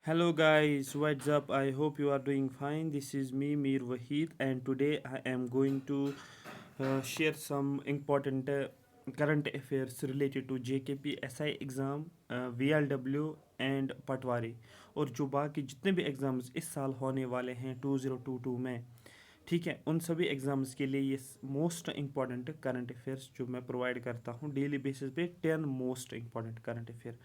Hello guys, what's up? I hope you are doing fine. This is me, Mir Wahid, and today I am going to share some important current affairs related to JKP SI exam, VLW and Patwari और जो बाकी जितने भी exams इस साल होने वाले हैं 2022 में। ठीक है, उन सभी एग्ज़ाम्स के लिए ये मोस्ट इंपॉर्टेंट करंट अफेयर्स जो मैं प्रोवाइड करता हूँ डेली बेसिस पे 10 मोस्ट इंपॉर्टेंट करंट अफेयर।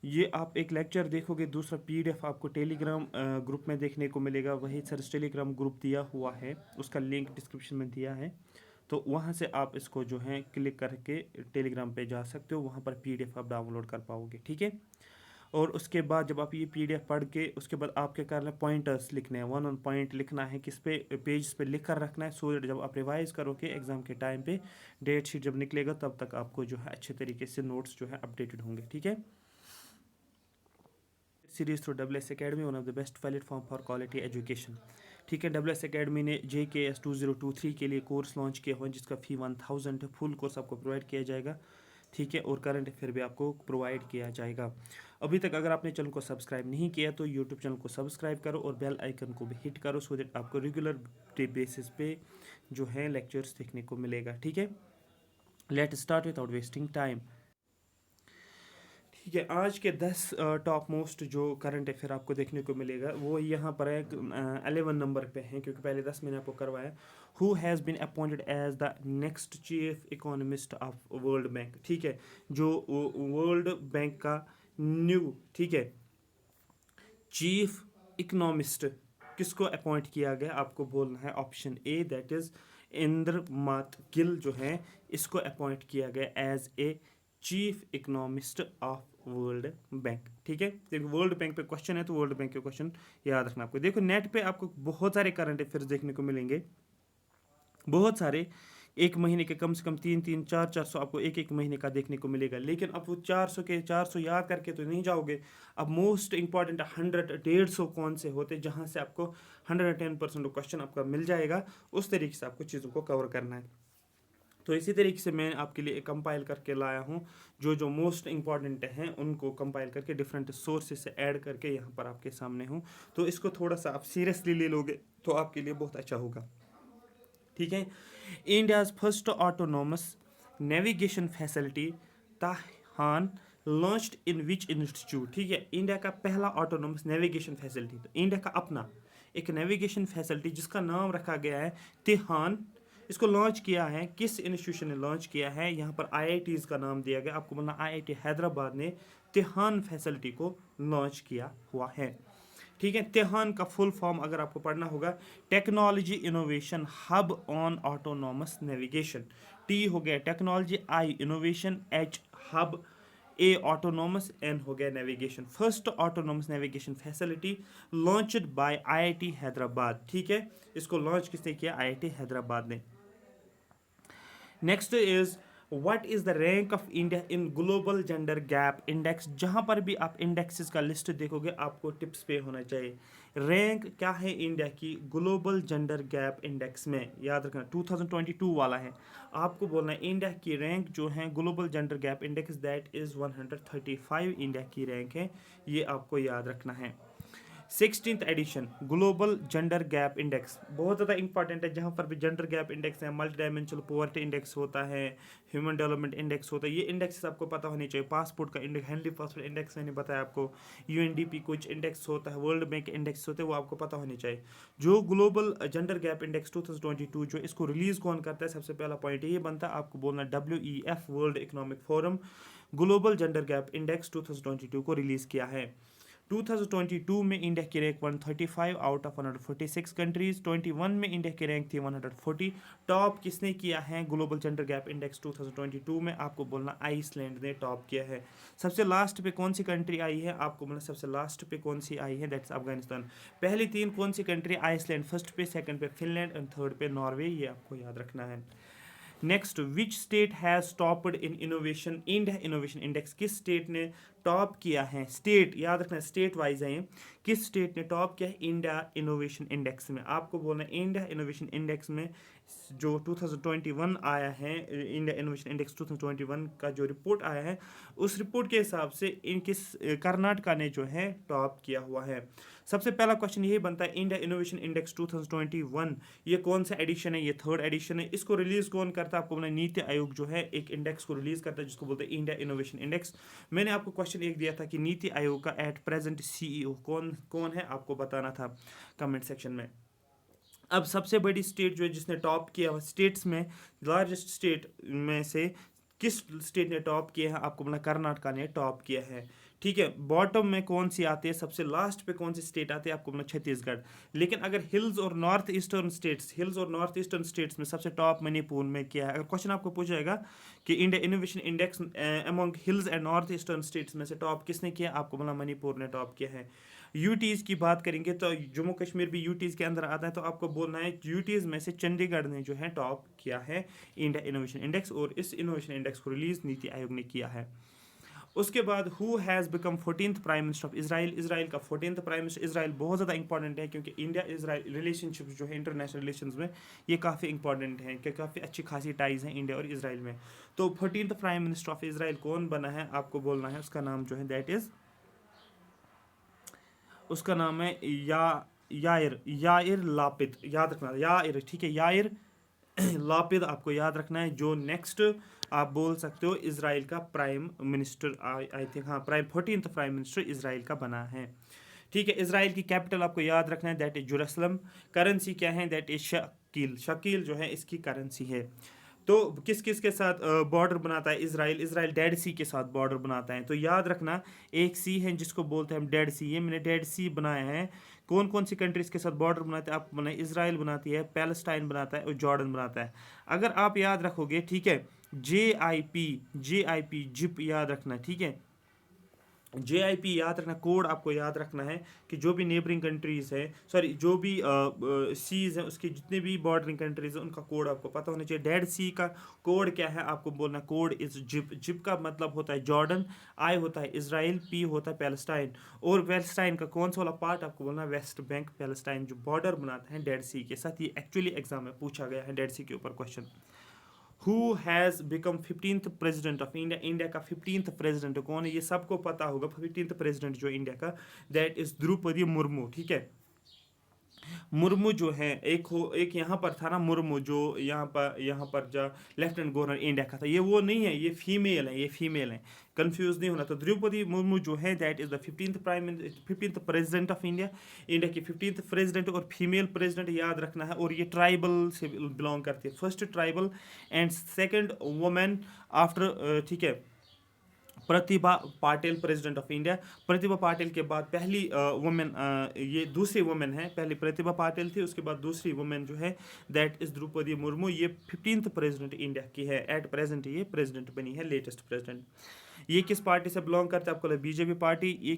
ये आप एक लेक्चर देखोगे, दूसरा पीडीएफ आपको टेलीग्राम ग्रुप में देखने को मिलेगा। वही सर टेलीग्राम ग्रुप दिया हुआ है, उसका लिंक डिस्क्रिप्शन में दिया है, तो वहाँ से आप इसको जो है क्लिक करके टेलीग्राम पे जा सकते हो, वहाँ पर पीडीएफ आप डाउनलोड कर पाओगे। ठीक है, और उसके बाद जब आप ये पीडीएफ पढ़ के उसके बाद आप क्या करना है, पॉइंटर्स लिखने हैं, वन वन पॉइंट लिखना है, किस पे पेज पे लिख कर रखना है, सो जब आप रिवाइज करोगे एग्जाम के टाइम पे, डेट शीट जब निकलेगा तब तक आपको जो है अच्छे तरीके से नोट्स जो है अपडेटेड होंगे। ठीक है, series through W S academy, one of the best platform for quality education. ठीक है, डब्ल्यू एस अकेडमी ने JKS 2023 के लिए कोर्स लॉन्च किया हुआ है, जिसका फ़ी 1000 है। फुल कोर्स आपको प्रोवाइड किया जाएगा। ठीक है, और करंट अफेयर भी आपको प्रोवाइड किया जाएगा। अभी तक अगर आपने चैनल को सब्सक्राइब नहीं किया तो यूट्यूब चैनल को सब्सक्राइब करो और बेल आइकन को भी हिट करो, सो दैट आपको रेगुलर बेसिस पे जो है लेक्चर्स देखने को मिलेगा। ठीक है, let start without wasting time. ठीक है, आज के 10 टॉप मोस्ट जो करंट अफेयर आपको देखने को मिलेगा वो यहाँ पर है, 11 नंबर पे हैं, क्योंकि पहले 10 मैंने आपको करवाया। Who has been appointed as the next chief economist of World Bank. ठीक है, जो वर्ल्ड बैंक का न्यू, ठीक है, चीफ इकोनॉमिस्ट किसको अपॉइंट किया गया, आपको बोलना है option A, that is Indermit Gill जो है, इसको अपॉइंट किया गया as a chief economist of World Bank. ठीक है, देखो वर्ल्ड बैंक पे क्वेश्चन है तो वर्ल्ड बैंक के क्वेश्चन याद रखना आपको। देखो नेट पे आपको बहुत सारे करंट अफेयर्स देखने को मिलेंगे, बहुत सारे, एक महीने के कम से कम 300-400 आपको एक एक महीने का देखने को मिलेगा। लेकिन अब वो 400 के 400 याद करके तो नहीं जाओगे। अब मोस्ट इंपॉर्टेंट 100-150 कौन से होते जहाँ से आपको 110% क्वेश्चन आपका मिल जाएगा, उस तरीके से आपको चीज़ों को कवर करना है। तो इसी तरीके से मैं आपके लिए कंपाइल करके लाया हूँ, जो जो मोस्ट इंपॉर्टेंट हैं उनको कंपाइल करके डिफरेंट सोर्सेज से ऐड करके यहाँ पर आपके सामने हूँ। तो इसको थोड़ा सा आप सीरियसली ले लोगे तो आपके लिए बहुत अच्छा होगा। ठीक है, India's first autonomous navigation facility Tihan launched in which institute. ठीक है, इंडिया का पहला ऑटोनोमस नेविगेशन फैसिलिटी, तो इंडिया का अपना एक नेविगेशन फैसिलिटी जिसका नाम रखा गया है तिहान, इसको लॉन्च किया है, किस इंस्टीट्यूशन ने लॉन्च किया है, यहाँ पर IITs का नाम दिया गया, आपको बोलना IIT हैदराबाद ने तिहान फैसिलिटी को लॉन्च किया हुआ है। ठीक है, तेहान का फुल फॉर्म अगर आपको पढ़ना होगा, technology innovation hub on autonomous navigation. T हो गया technology, I innovation, H hub, A autonomous, N हो गया navigation. First autonomous navigation facility launched by IIT Hyderabad. ठीक है, इसको लॉन्च किसने किया, IIT हैदराबाद ने। Next is what is the rank of India in global gender gap index. जहां पर भी आप इंडेक्सेस का लिस्ट देखोगे आपको टिप्स पे होना चाहिए, रैंक क्या है इंडिया की ग्लोबल जेंडर गैप इंडेक्स में, याद रखना 2022 वाला है। आपको बोलना है इंडिया की रैंक जो है global gender gap index, that is 135 India की रैंक है, ये आपको याद रखना है। 16th edition global gender gap index बहुत ज़्यादा इंपॉर्टेंट है, जहाँ पर भी जेंडर गैप इंडेक्स है, मल्टी डायमेंशनल पोवर्टी इंडेक्स होता है, ह्यूमन डेवलपमेंट इंडेक्स होता है, ये इंडेक्स आपको पता होनी चाहिए। पासपोर्ट का इंडेक्स, हैंडली पासपोर्ट इंडेक्स मैंने बताया आपको, UNDP कुछ इंडेक्स होता है, वर्ल्ड बैंक इंडेक्स होते हैं, वो आपको पता होने चाहिए। जो ग्लोबल जेंडर गैप इंडेक्स 2022 जो इसको रिलीज़ कौन करता है, सबसे पहला पॉइंट ये बनता है आपको बोलना WEF world economic forum global gender gap index 2022 को रिलीज़ किया है। 2022 में इंडिया की रैंक 135 आउट ऑफ 146 कंट्रीज, 21 में इंडिया की रैंक थी 140। टॉप किसने किया है ग्लोबल जेंडर गैप इंडेक्स 2022 में, आपको बोलना आइसलैंड ने टॉप किया है। सबसे लास्ट पे कौन सी कंट्री आई है, आपको बोलना सबसे लास्ट पे कौन सी आई है, दैट्स अफगानिस्तान। पहली तीन कौन सी कंट्री, आइसलैंड फर्स्ट पे, सेकंड पे फिनलैंड एंड थर्ड पे नॉर्वे, ये आपको याद रखना है। Next, which state has topped in innovation India innovation index, किस स्टेट ने टॉप किया है, स्टेट याद रखना स्टेट वाइज है, किस स्टेट ने टॉप किया है इंडिया इनोवेशन इंडेक्स में। आपको बोलना है इंडिया इनोवेशन इंडेक्स में जो 2021 आया है, इंडिया इनोवेशन इंडेक्स 2021 का जो रिपोर्ट आया है, उस रिपोर्ट के हिसाब से इन किस कर्नाटका ने जो है टॉप किया हुआ है। सबसे पहला क्वेश्चन यही बनता है, इंडिया इनोवेशन इंडेक्स 2021 ये कौन सा एडिशन है? ये 3rd एडिशन है। इसको रिलीज कौन करता है? आपको बोला नीति आयोग जो है एक इंडेक्स को रिलीज करता है जिसको बोलते हैं इंडिया इनोवेशन इंडेक्स। मैंने आपको क्वेश्चन एक दिया था कि नीति आयोग का एट प्रेजेंट CEO कौन कौन है, आपको बताना था कमेंट सेक्शन में। अब सबसे बड़ी स्टेट जो है जिसने टॉप किया हुआ, स्टेट्स में लार्जेस्ट स्टेट में से किस स्टेट ने टॉप किया है? आपको बोला कर्नाटका ने टॉप किया है। ठीक है, बॉटम में कौन सी आती है, सबसे लास्ट पे कौन सी स्टेट आती है? आपको बोला छत्तीसगढ़। लेकिन अगर हिल्स और नॉर्थ ईस्टर्न स्टेट्स में सबसे टॉप मणिपुर में किया है। अगर क्वेश्चन आपको पूछा जाएगा कि India innovation index among hills and north eastern states में से टॉप किसने किया? आपको बोला मणिपुर ने टॉप किया है। यूटीज़ की बात करेंगे तो जम्मू कश्मीर भी यूटीज़ के अंदर आता है, तो आपको बोलना है यूटीज़ में से चंडीगढ़ ने जो है टॉप किया है इंडिया इनोवेशन इंडेक्स, और इस इनोवेशन इंडेक्स को रिलीज नीति आयोग ने किया है। उसके बाद who has become 14th prime minister of Israel? Israel का 14th प्राइम मिनिस्टर। इसराइल बहुत ज़्यादा इंपॉर्टेंट है क्योंकि इंडिया इसराइल रिलेशनशिप जो है इंटरनेशनल रिलेशंस में ये काफ़ी इंपॉर्टेंट है कि काफ़ी अच्छी खासी टाइज हैं इंडिया और इसराइल में। तो 14th prime minister of Israel कौन बना है? आपको बोलना है उसका नाम जो है दैट इज़, उसका नाम है याइर लापिद। याद रखना याइर, ठीक है, याइर लापिद आपको याद रखना है, जो नेक्स्ट आप बोल सकते हो इसराइल का प्राइम मिनिस्टर, आई थिंक हाँ, 14th प्राइम मिनिस्टर इसराइल का बना है। ठीक है, इसराइल की कैपिटल आपको याद रखना है दैट इज जेरूसलम। करेंसी क्या है? That is Shakeel. शकील जो है इसकी करेंसी है। तो किस किस के साथ बॉर्डर बनाता है इसराइल? इसराइल डेड सी के साथ बॉर्डर बनाता है। तो याद रखना एक सी है जिसको बोलते हैं हम डेड सी, ये मैंने डेड सी बनाया है। कौन कौन सी कंट्रीज के साथ बॉर्डर बनाते हैं? आपको बनाए इसराइल बनाती है, पैलेस्टाइन बनाता है और जॉर्डन बनाता है। अगर आप याद रखोगे, ठीक है, JIP जिप याद रखना, ठीक है, JIP याद रखना, कोड आपको याद रखना है कि जो भी नेबरिंग कंट्रीज़ है, सॉरी जो भी सीज़ हैं उसकी जितने भी बॉर्डरिंग कंट्रीज़ हैं उनका कोड आपको पता होना चाहिए। डेड सी का कोड क्या है? आपको बोलना कोड इज़ जिप। जिप का मतलब होता है जॉर्डन, आई होता है इसराइल, पी होता है पैलेस्टाइन, और पैलेस्टाइन का कौन सा वाला पार्ट? आपको बोलना वेस्ट बैंक पैलेस्टाइन जो बॉर्डर बनाता है डेड सी के साथ। ये एक्चुअली एग्जाम में पूछा गया है डेड सी के ऊपर question. Who has become 15th president of India? India का 15th प्रेजिडेंट कौन है? ये सबको पता होगा 15th प्रेजिडेंट जो इंडिया का, दैट इज द्रौपदी मुर्मू। ठीक है, मुर्मू जो है एक यहाँ पर था ना मुर्मू, जो यहाँ पर जो लेफ्टिनेंट गवर्नर इंडिया का था, ये वो नहीं है, ये फीमेल है, कंफ्यूज नहीं होना। तो द्रौपदी मुर्मू जो है that is the 15th president of India. India की 15th प्रेजिडेंट और फीमेल प्रेजिडेंट याद रखना है, और ये ट्राइबल से बिलोंग करती है, first tribal and second women after, ठीक है, Pratibha Patil president of India. Pratibha Patil के बाद पहली वुमेन, ये दूसरी वुमेन है, पहली प्रतिभा पाटिल थी, उसके बाद दूसरी वुमेन जो है दैट इज द्रौपदी मुर्मू। ये 15th प्रेसिडेंट इंडिया की है, एट प्रेजेंट ये प्रेसिडेंट बनी है, लेटेस्ट प्रेसिडेंट। ये किस पार्टी से बिलोंग करता है? आपको बीजेपी पार्टी। ये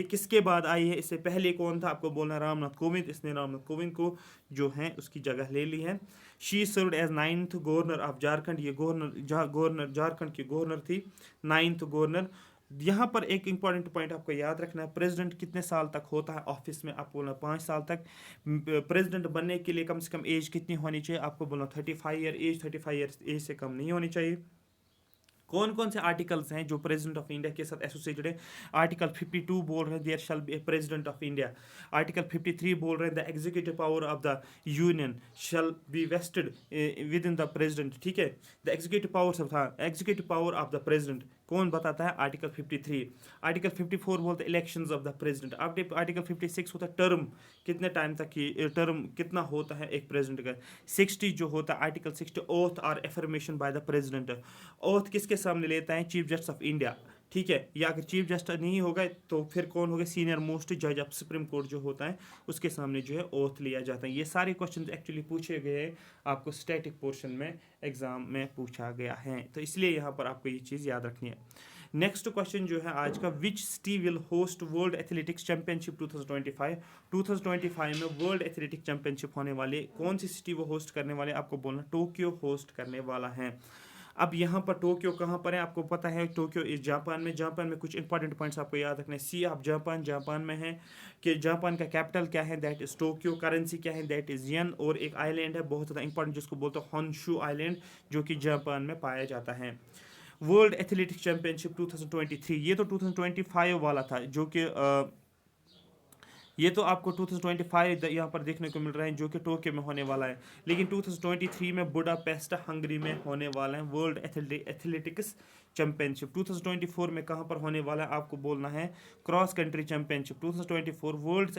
किसके बाद आई है? इससे पहले कौन था? आपको बोलना रामनाथ कोविंद। इसने रामनाथ कोविंद को जो है उसकी जगह ले ली है। She served as 9th governor of Jharkhand. ये गवर्नर झारखंड की गवर्नर थी, 9th गवर्नर। यहाँ पर एक इंपॉर्टेंट पॉइंट आपको याद रखना है, प्रेसिडेंट कितने साल तक होता है ऑफिस में? आपको बोलना 5 साल तक। प्रेसिडेंट बनने के लिए कम से कम एज कितनी होनी चाहिए? आपको बोलना 35 ईयर एज, 35 ईयर एज से कम नहीं होनी चाहिए। कौन कौन से आर्टिकल्स हैं जो प्रेसिडेंट ऑफ इंडिया के साथ एसोसिएटेड है? आर्टिकल 52 बोल रहे हैं there shall be a president of India. Article 53 बोल रहे हैं the executive power of the union shall be vested with in the president. ठीक है, the executive powers of executive power of the president कौन बताता है? आर्टिकल 53। आर्टिकल 54 बोलते हैं elections of the president. Article 56 होता है टर्म, कितने टाइम तक की टर्म कितना होता है एक प्रेसिडेंट का। 60 जो होता है आर्टिकल 60 ओथ और affirmation by the president. Oath किसके सामने लेता है? Chief justice of India. ठीक है, या अगर चीफ जस्टिस नहीं होगा तो फिर कौन होगा? सीनियर मोस्ट जज ऑफ सुप्रीम कोर्ट जो होता है उसके सामने जो है ओथ लिया जाता है। ये सारे क्वेश्चन एक्चुअली पूछे गए हैं आपको स्टैटिक पोर्शन में एग्जाम में पूछा गया है, तो इसलिए यहाँ पर आपको ये चीज़ याद रखनी है। नेक्स्ट क्वेश्चन जो है आज का, which city will host world athletics championship 2025? 2025 में वर्ल्ड एथलेटिक चैंपियनशिप होने वाले, कौन सी सिटी वो होस्ट करने वाले? आपको बोलना टोक्यो होस्ट करने वाला है। अब यहाँ पर टोक्यो कहाँ पर है, आपको पता है टोक्यो इस जापान में। जापान में कुछ इंपॉर्टेंट पॉइंट्स आपको याद रखना है। सी आप जापान, जापान में है कि जापान का कैपिटल क्या है, दैट इज़ टोक्यो। करेंसी क्या है, दैट इज़ येन। और एक आइलैंड है बहुत ज़्यादा इंपॉर्टेंट जिसको बोलते हैं हॉन्शू आइलैंड, जो कि जापान में पाया जाता है। वर्ल्ड एथलेटिक्स चैंपियनशिप 2023, ये तो 2025 वाला था, जो कि ये तो आपको 2025 यहाँ पर देखने को मिल रहा है, जो कि टोक्यो में होने वाला है। लेकिन 2023 में बुडापेस्ट हंगरी में होने वाला है वर्ल्ड एथलेटिक्स चैंपियनशिप। 2024 में कहाँ पर होने वाला है, आपको बोलना है cross country championship. 2024 world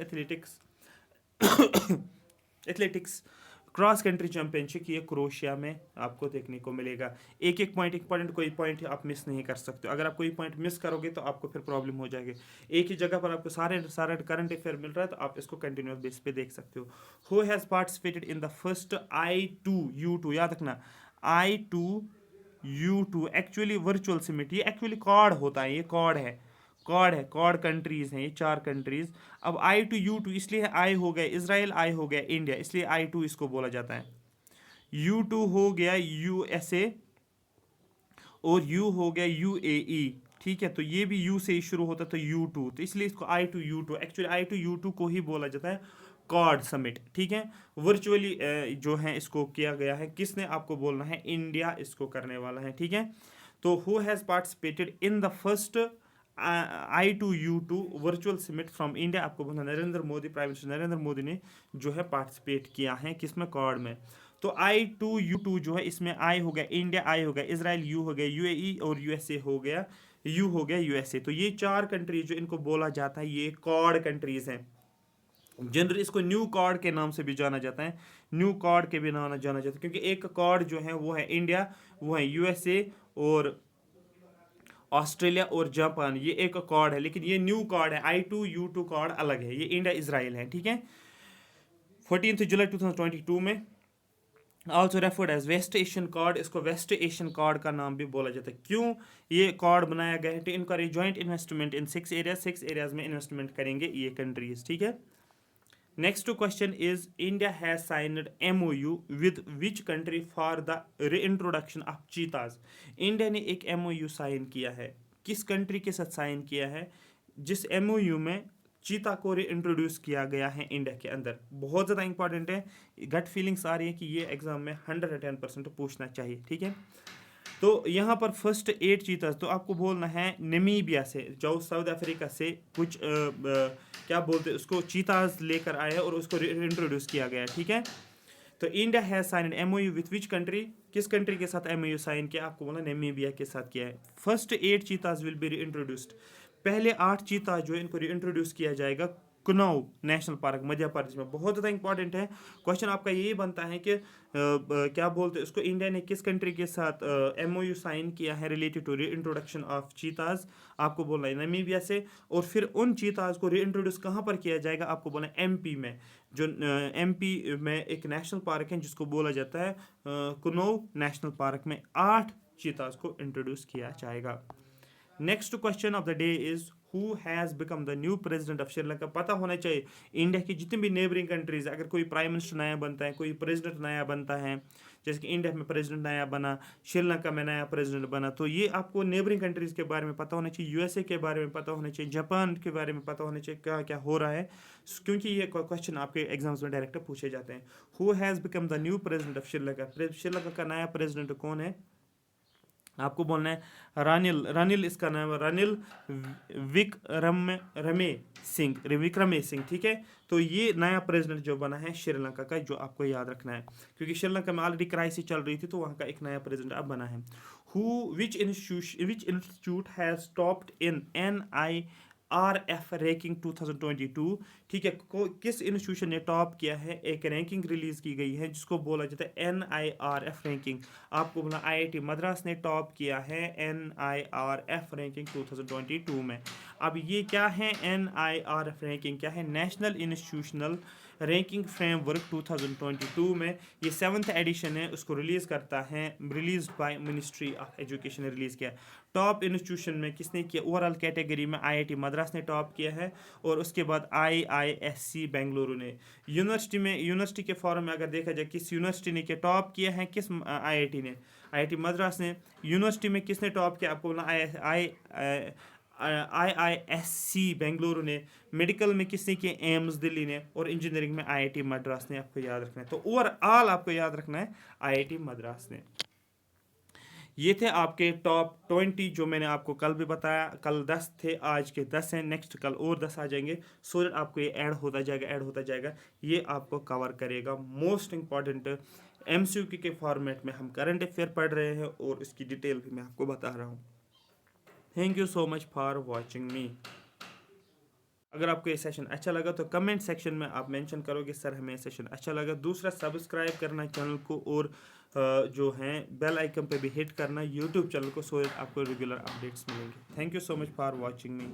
athletics cross country championship, ये क्रोएशिया में आपको देखने को मिलेगा। एक एक पॉइंट इंपॉर्टेंट, कोई पॉइंट आप मिस नहीं कर सकते। अगर आप कोई पॉइंट मिस करोगे तो आपको फिर प्रॉब्लम हो जाएगी। एक ही जगह पर आपको सारा करंट अफेयर मिल रहा है, तो आप इसको कंटिन्यूस बेस पे देख सकते हो। Who has participated in the first I2U2, याद रखना I2U2 एक्चुअली वर्चुअल समिट, ये एक्चुअली कॉर्ड होता है, ये कॉर्ड कंट्रीज हैं, ये 4 कंट्रीज। अब I2U2 इसलिए आई हो गया इजराइल, आई हो गया इंडिया, इसलिए I2 इसको बोला जाता है। U2 हो गया USA और U हो गया UAE, ठीक है। तो ये भी U से ही शुरू होता है, तो U2, तो इसलिए इसको I2U2, एक्चुअली I2U2 को ही बोला जाता है कॉर्ड समिट, ठीक है। वर्चुअली जो है इसको किया गया है, किसने, आपको बोलना है इंडिया इसको करने वाला है, ठीक है। तो who has participated in the first I2U2 virtual summit from India, आपको बोलना नरेंद्र मोदी, प्राइम मिनिस्टर नरेंद्र मोदी ने जो है पार्टिसिपेट किया है, किसमें, कॉर्ड में। तो I2U2 जो है, इसमें आई हो गया इंडिया, आई हो गया इजराइल, यू हो गया UAE और USA हो गया, यू हो गया USA। तो ये 4 कंट्रीज जो इनको बोला जाता है, ये कॉर्ड कंट्रीज हैं। जनरली इसको न्यू कॉर्ड के नाम से भी जाना जाता है, न्यू कॉर्ड के भी नाम जाना जाता है, क्योंकि एक कॉर्ड जो है वो है इंडिया, वो है USA और ऑस्ट्रेलिया और जापान, ये एक कॉर्ड है। लेकिन ये न्यू कॉर्ड है, I2U2 कॉर्ड अलग है, ये इंडिया इजराइल है, ठीक है। 14 जुलाई 2022 में also referred as West Asian quad, इसको वेस्ट एशियन कॉर्ड का नाम भी बोला जाता है। क्यों ये कॉर्ड बनाया गया है, तो इनका जॉइंट इन्वेस्टमेंट इन 6 एरियाज, 6 एरियाज में इन्वेस्टमेंट करेंगे ये कंट्रीज, ठीक है। Next question is India has signed MOU with which country for the reintroduction of cheetahs? India ने एक MOU साइन किया है, किस कंट्री के साथ साइन किया है, जिस MOU में चीता को रीइंट्रोड्यूस किया गया है इंडिया के अंदर। बहुत ज़्यादा इंपॉर्टेंट है, गट फीलिंग्स आ रही है कि ये एग्जाम में 110% पूछना चाहिए, ठीक है। तो यहाँ पर फर्स्ट 8 चीताज, तो आपको बोलना है नमीबिया से, जो साउथ अफ्रीका से कुछ क्या बोलते हैं उसको, चीताज लेकर आए और उसको इंट्रोड्यूस किया गया, ठीक है। तो India has sign MOU with which country, किस कंट्री के साथ MOU साइन किया, आपको बोला नमीबिया के साथ किया है। फर्स्ट 8 चीताज विल बी रीइंट्रोड्यूस्ड, पहले 8 चीता जो इनको रीइंट्रोड्यूस किया जाएगा कुनाऊ नेशनल पार्क मध्य प्रदेश में। बहुत ज़्यादा इंपॉर्टेंट है क्वेश्चन आपका, यही बनता है कि क्या बोलते हैं उसको, इंडिया ने किस कंट्री के साथ MOU साइन किया है रिलेटेड टू रीइंट्रोडक्शन ऑफ चीताज, आपको बोलना है नमीबिया से। और फिर उन चीताज को रीइंट्रोड्यूस कहाँ पर किया जाएगा, आपको बोलना है MP में, जो MP में एक नेशनल पार्क है जिसको बोला जाता है कुनाऊ नेशनल पार्क में 8 चीताज को इंट्रोड्यूस किया जाएगा। Next question of the day is who has become the new president of Sri Lanka. पता होना चाहिए इंडिया की जितनी भी नेबरिंग कंट्रीज, अगर कोई प्राइम मिनिस्टर नया बनता है, कोई प्रेसिडेंट नया बनता है, जैसे कि इंडिया में प्रेसिडेंट नया बना, श्रीलंका में नया प्रेसिडेंट बना, तो ये आपको नेबरिंग कंट्रीज के बारे में पता होना चाहिए, USA के बारे में पता होना चाहिए, जापान के बारे में पता होना चाहिए, क्या क्या हो रहा है, क्योंकि ये क्वेश्चन आपके एग्जाम्स में डायरेक्ट पूछे जाते हैं। Who has become the new president of Sri Lanka, Sri Lanka का नया प्रेसिडेंट कौन है, आपको बोलना है रानिल इसका नाम है, रानिल विक्रमे सिंह, ठीक है। तो ये नया प्रेसिडेंट जो बना है श्रीलंका का, जो आपको याद रखना है, क्योंकि श्रीलंका में ऑलरेडी क्राइसिस चल रही थी, तो वहाँ का एक नया प्रेसिडेंट अब बना है। Which institute has topped in NIRF ranking 2022, ठीक है। किस इंस्टीट्यूशन ने टॉप किया है, एक रैंकिंग रिलीज की गई है जिसको बोला जाता है NIRF रैंकिंग, आपको बोला IIT मद्रास ने टॉप किया है NIRF रैंकिंग 2022 में। अब ये क्या है NIRF रैंकिंग, क्या है, नेशनल इंस्टीट्यूशनल रैंकिंग फ्रेमवर्क 2022 में। ये 7th एडिशन है, उसको रिलीज़ करता है, release by ministry of education ने रिलीज़ किया। टॉप इंस्टीट्यूशन में किसने किया? ओवरऑल कैटेगरी में आईआईटी मद्रास ने टॉप किया है, और उसके बाद आईआईएससी बेंगलुरु ने। यूनिवर्सिटी के फॉर्म में अगर देखा जाए किस यूनिवर्सिटी ने क्या टॉप किया है, किस आईआईटी ने? आईआईटी मद्रास ने। यूनिवर्सिटी में किसने टॉप किया? आपको बोला आईआईएससी बेंगलुरु ने। मेडिकल में किसने किया? एम्स दिल्ली ने। और इंजीनियरिंग में आईआईटी मद्रास ने। आपको याद रखना है, तो ओवरऑल आपको याद रखना है आईआईटी मद्रास ने। ये थे आपके टॉप 20 जो मैंने आपको कल भी बताया। कल 10 थे, आज के 10 हैं, नेक्स्ट कल और 10 आ जाएंगे। सो दैट आपको ये ऐड होता जाएगा। ये आपको कवर करेगा मोस्ट इंपॉर्टेंट एमसीक्यू के फॉर्मेट में। हम करंट अफेयर पढ़ रहे हैं और इसकी डिटेल भी मैं आपको बता रहा हूँ। Thank you so much for watching मी। अगर आपको ये सेशन अच्छा लगा तो कमेंट सेक्शन में आप मेंशन करोगे सर हमें ये सेशन अच्छा लगा। दूसरा, सब्सक्राइब करना चैनल को, और जो हैं बेल आइकन पे भी हिट करना यूट्यूब चैनल को, सो आपको रेगुलर अपडेट्स मिलेंगे। Thank you so much for watching me.